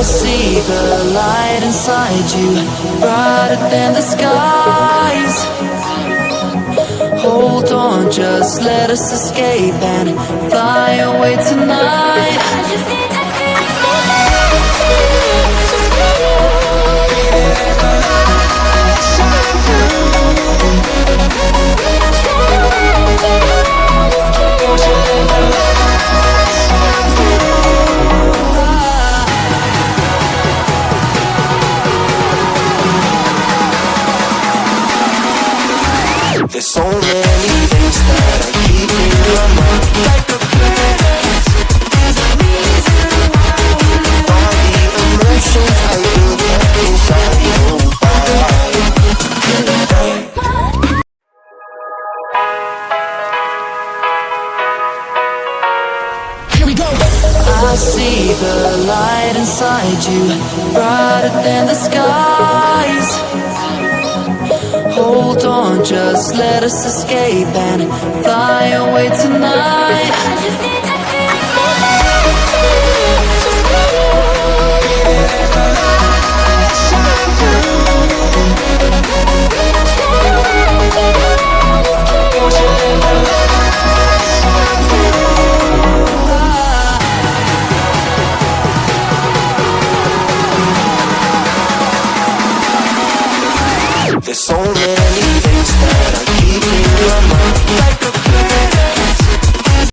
see the light inside you, brighter than the skies. Hold on, just let us escape and fly away tonight. There's so many things that I keep in my mind, like a plant. All the emotions I feel kept inside your body. Here we go. I see the light inside you, brighter than the skies. Hold on, just let us escape and fly away tonight.